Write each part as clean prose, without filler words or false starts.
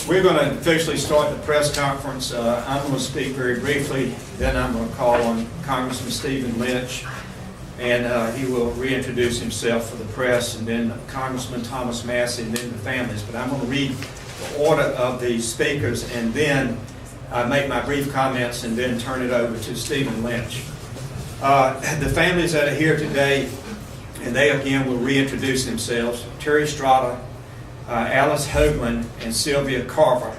We're going to officially start the press conference. I'm going to speak very briefly, then I'm going to call on Congressman Stephen Lynch, and he will reintroduce himself for the press, and then Congressman Thomas Massie, and then the families. But I'm going to read the order of the speakers, and then make my brief comments, and then turn it over to Stephen Lynch. The families that are here today, and they again will reintroduce themselves: Terry Strada, Alice Hoagland, and Sylvia Carver.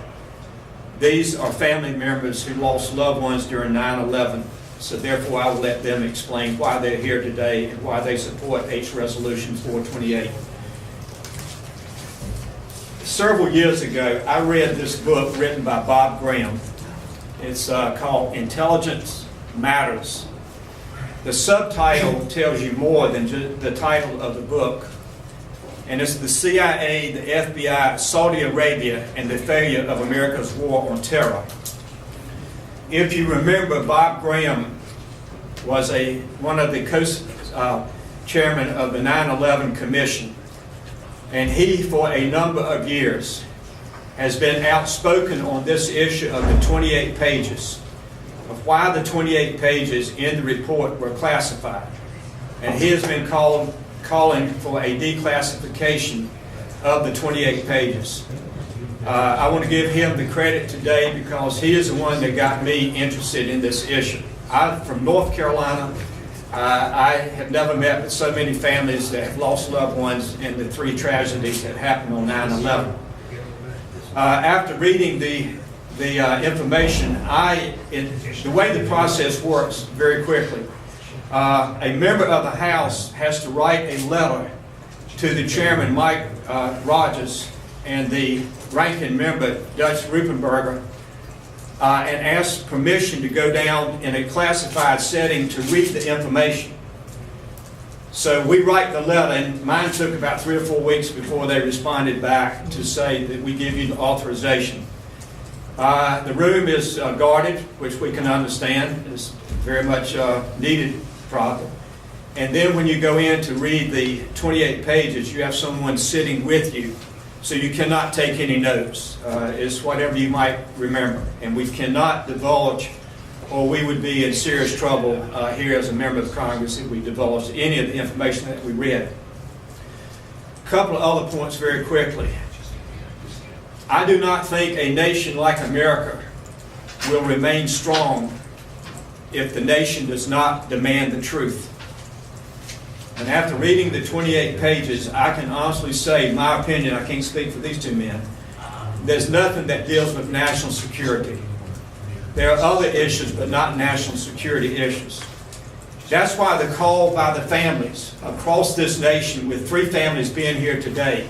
These are family members who lost loved ones during 9/11, so therefore I will let them explain why they're here today and why they support H Resolution 428. Several years ago, I read this book written by Bob Graham. It's called Intelligence Matters. The subtitle tells you more than just the title of the book. And it's the CIA, the FBI, Saudi Arabia, and the failure of America's war on terror. If you remember, Bob Graham was one of the co-chairmen of the 9/11 Commission. And he, for a number of years, has been outspoken on this issue of the 28 pages, of why the 28 pages in the report were classified. And he has been calling for a declassification of the 28 pages. I want to give him the credit today because he is the one that got me interested in this issue. I'm from North Carolina. I have never met with so many families that have lost loved ones in the three tragedies that happened on 9/11. After reading the information, the way the process works very quickly, a member of the House has to write a letter to the chairman, Mike Rogers, and the ranking member, Dutch Rupenberger, and ask permission to go down in a classified setting to read the information. So we write the letter, and mine took about 3 or 4 weeks before they responded back to say that we give you the authorization. The room is guarded, which we can understand is very much needed problem. And then when you go in to read the 28 pages, you have someone sitting with you, so you cannot take any notes. It's whatever you might remember. And we cannot divulge, or we would be in serious trouble here as a member of Congress if we divulged any of the information that we read. A couple of other points very quickly. I do not think a nation like America will remain strong if the nation does not demand the truth. And after reading the 28 pages, I can honestly say, in my opinion, I can't speak for these two men, there's nothing that deals with national security. There are other issues, but not national security issues. That's why the call by the families across this nation, with 3 families being here today,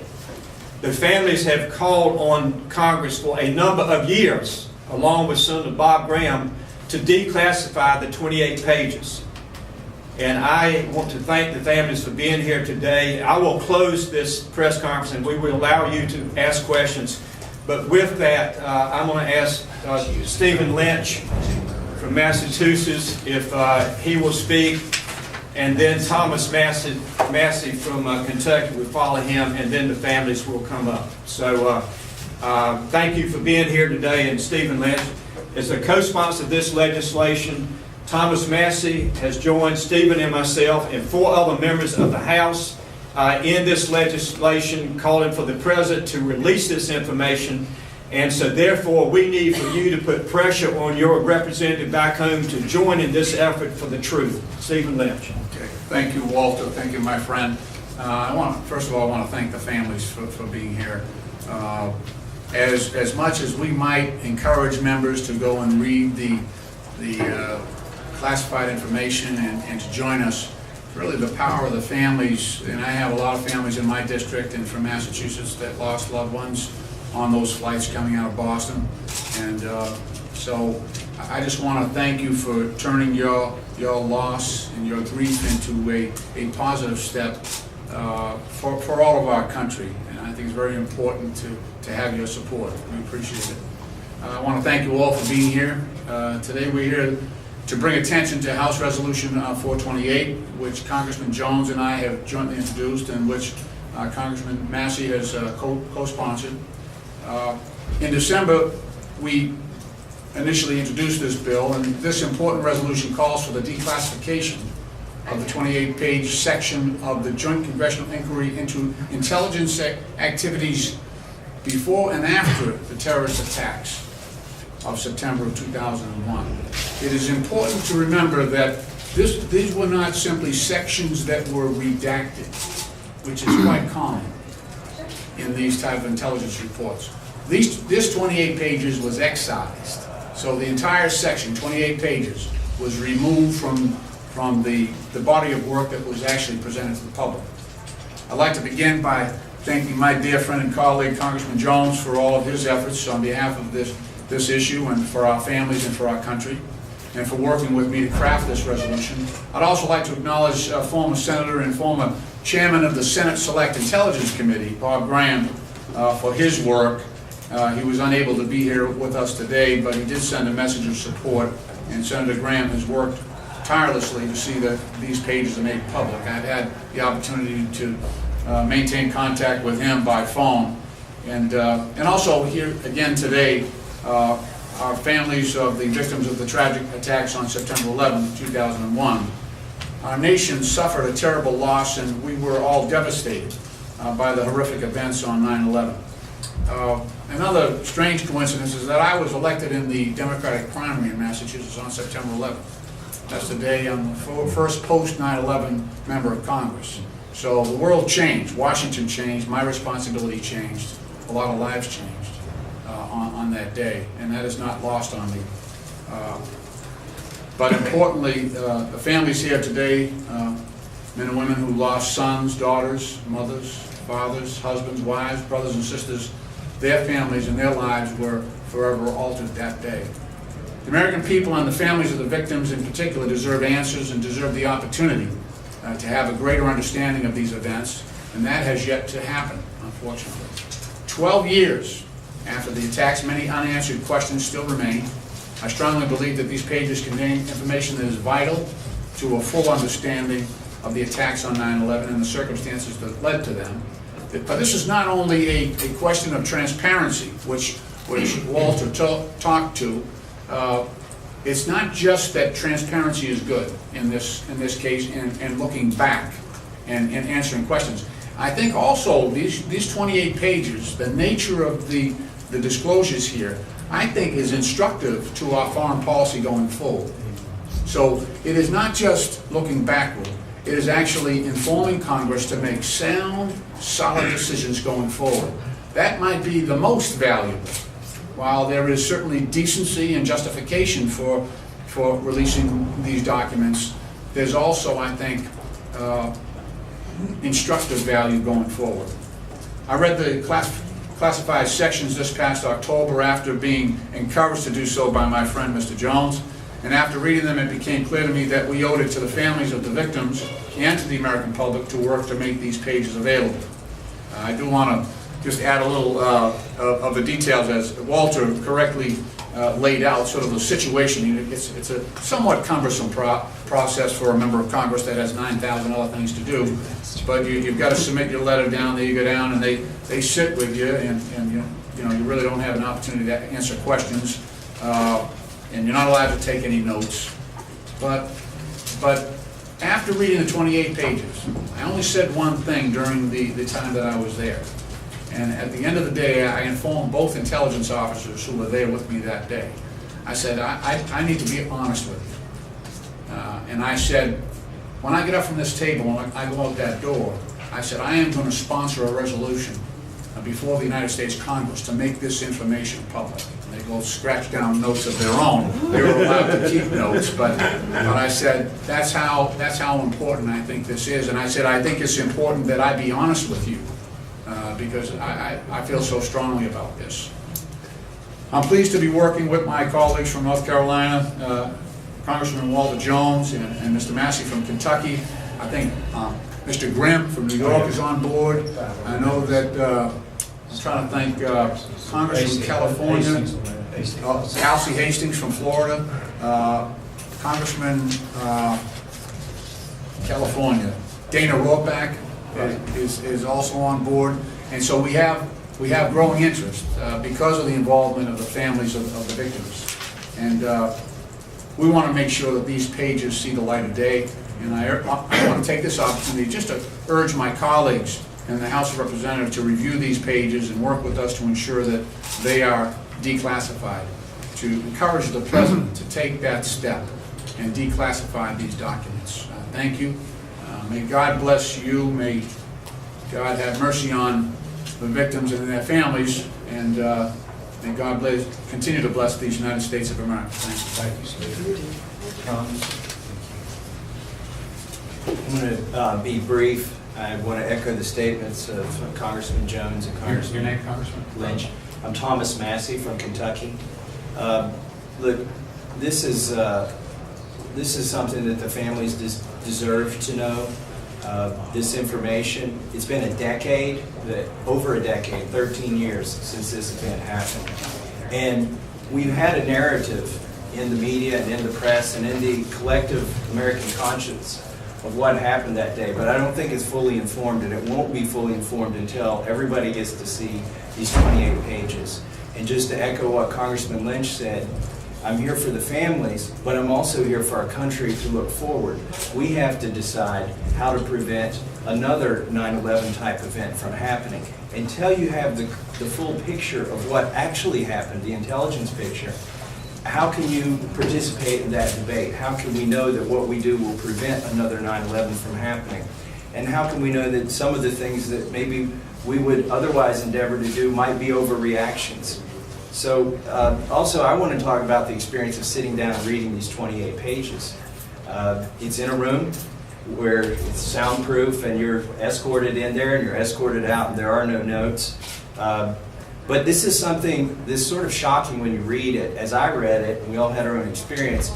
the families have called on Congress for a number of years, along with Senator Bob Graham, to declassify the 28 pages. And I want to thank the families for being here today. I will close this press conference and we will allow you to ask questions. But with that, I'm going to ask Stephen Lynch from Massachusetts if he will speak, and then Thomas Massie from Kentucky will follow him, and then the families will come up. So thank you for being here today. And Stephen Lynch is a co-sponsor of this legislation. Thomas Massie has joined Stephen and myself and 4 other members of the House in this legislation calling for the President to release this information. And so therefore we need for you to put pressure on your representative back home to join in this effort for the truth. Stephen Lynch. Okay. Thank you, Walter. Thank you, my friend. First of all, I want to thank the families for being here. As much as we might encourage members to go and read the classified information and to join us, really the power of the families, and I have a lot of families in my district and from Massachusetts that lost loved ones on those flights coming out of Boston. And so I just want to thank you for turning your loss and your grief into a positive step for all of our country. And I think it's very important to have your support. We appreciate it. I want to thank you all for being here. Today we're here to bring attention to House Resolution 428, which Congressman Jones and I have jointly introduced, and which Congressman Massie has co-sponsored. In December, we initially introduced this bill, and this important resolution calls for the declassification of the 28-page section of the Joint Congressional Inquiry into intelligence activities before and after the terrorist attacks of September of 2001. It is important to remember that these were not simply sections that were redacted, which is quite common in these type of intelligence reports. This 28 pages was excised. So the entire section, 28 pages, was removed from the body of work that was actually presented to the public. I'd like to begin by thanking my dear friend and colleague, Congressman Jones, for all of his efforts on behalf of this issue and for our families and for our country, and for working with me to craft this resolution. I'd also like to acknowledge former Senator and former Chairman of the Senate Select Intelligence Committee, Bob Graham, for his work. He was unable to be here with us today, but he did send a message of support, and Senator Graham has worked tirelessly to see that these pages are made public. I've had the opportunity to maintain contact with him by phone, and also here again today, our families of the victims of the tragic attacks on September 11, 2001. Our nation suffered a terrible loss, and we were all devastated by the horrific events on 9/11. Another strange coincidence is that I was elected in the Democratic primary in Massachusetts on September 11th. That's the day I'm the first post-9/11 member of Congress. So the world changed, Washington changed, my responsibility changed, a lot of lives changed on that day, and that is not lost on me. But importantly, the families here today, men and women who lost sons, daughters, mothers, fathers, husbands, wives, brothers and sisters, their families and their lives were forever altered that day. The American people and the families of the victims in particular deserve answers and deserve the opportunity to have a greater understanding of these events, and that has yet to happen, unfortunately. 12 years after the attacks, many unanswered questions still remain. I strongly believe that these pages contain information that is vital to a full understanding of the attacks on 9/11 and the circumstances that led to them. But this is not only a question of transparency, which Walter talked to. It's not just that transparency is good in this case, and looking back and answering questions. I think also these 28 pages, the nature of the disclosures here, I think is instructive to our foreign policy going forward. So it is not just looking backward. It is actually informing Congress to make sound, solid decisions going forward. That might be the most valuable. While there is certainly decency and justification for releasing these documents, there's also, I think, instructive value going forward. I read the classified sections this past October after being encouraged to do so by my friend, Mr. Jones. And after reading them, it became clear to me that we owed it to the families of the victims and to the American public to work to make these pages available. I do want to just add a little of the details, as Walter correctly laid out, sort of the situation. It's a somewhat cumbersome process for a member of Congress that has 9,000 other things to do. But you've got to submit your letter down, there you go down, and they sit with you, and you really don't have an opportunity to answer questions. And you're not allowed to take any notes. But after reading the 28 pages, I only said one thing during the time that I was there. And at the end of the day, I informed both intelligence officers who were there with me that day. I said, I need to be honest with you. And I said, when I get up from this table and I go out that door, I said, I am going to sponsor a resolution before the United States Congress to make this information public. They both scratch down notes of their own. They were allowed to keep notes, but I said, that's how important I think this is. And I said, I think it's important that I be honest with you, because I feel so strongly about this. I'm pleased to be working with my colleagues from North Carolina, Congressman Walter Jones and Mr. Massie from Kentucky. I think Mr. Grimm from New York is on board. I know that I'm trying to think Congressman from California, Alcee Hastings from Florida, Congressman California, Dana Rohrbach is also on board. And so we have we have growing interest because of the involvement of the families of the victims. And we want to make sure that these pages see the light of day. And I want to take this opportunity just to urge my colleagues in the House of Representatives to review these pages and work with us to ensure that they are declassified, to encourage the President to take that step and declassify these documents. Thank you. May God bless you. May God have mercy on the victims and their families, and may God continue to bless these United States of America. Thank you. Thank you, Steve. I'm going to be brief. I want to echo the statements of Congressman Jones and Congressman Your name, Congressman? Lynch. I'm Thomas Massie from Kentucky. Look, this is something that the families deserve to know. This information, it's been a decade, over a decade, 13 years since this event happened. And we've had a narrative in the media and in the press and in the collective American conscience of what happened that day, but I don't think it's fully informed, and it won't be fully informed until everybody gets to see these 28 pages. And just to echo what Congressman Lynch said, I'm here for the families, but I'm also here for our country to look forward. We have to decide how to prevent another 9/11 type event from happening. Until you have the full picture of what actually happened, the intelligence picture, how can you participate in that debate? How can we know that what we do will prevent another 9/11 from happening? And how can we know that some of the things that maybe we would otherwise endeavor to do might be overreactions? So also I want to talk about the experience of sitting down and reading these 28 pages. It's in a room where it's soundproof and you're escorted in there and you're escorted out and there are no notes. But this is something that's sort of shocking when you read it. As I read it, and we all had our own experience,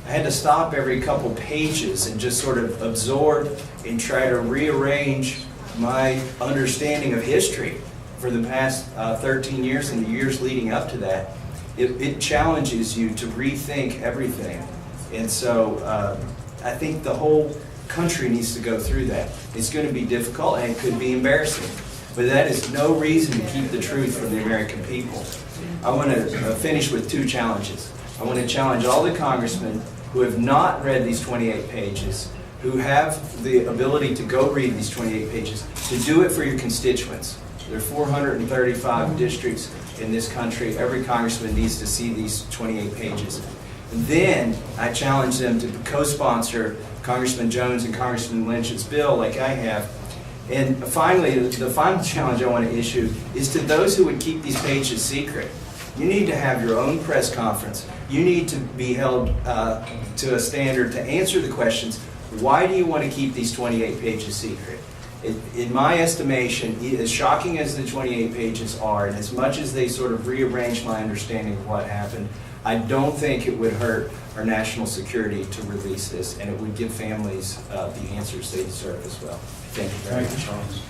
I had to stop every couple pages and just sort of absorb and try to rearrange my understanding of history for the past 13 years and the years leading up to that. It challenges you to rethink everything. And so I think the whole country needs to go through that. It's going to be difficult and it could be embarrassing, but that is no reason to keep the truth from the American people. I want to finish with two challenges. I want to challenge all the congressmen who have not read these 28 pages, who have the ability to go read these 28 pages, to do it for your constituents. There are 435 districts in this country. Every congressman needs to see these 28 pages. And then I challenge them to co-sponsor Congressman Jones and Congressman Lynch's bill like I have. And finally, the final challenge I want to issue is to those who would keep these pages secret. You need to have your own press conference. You need to be held to a standard to answer the questions. Why do you want to keep these 28 pages secret? In my estimation, as shocking as the 28 pages are, and as much as they sort of rearrange my understanding of what happened, I don't think it would hurt our national security to release this, and it would give families the answers they deserve as well. Thank you very much.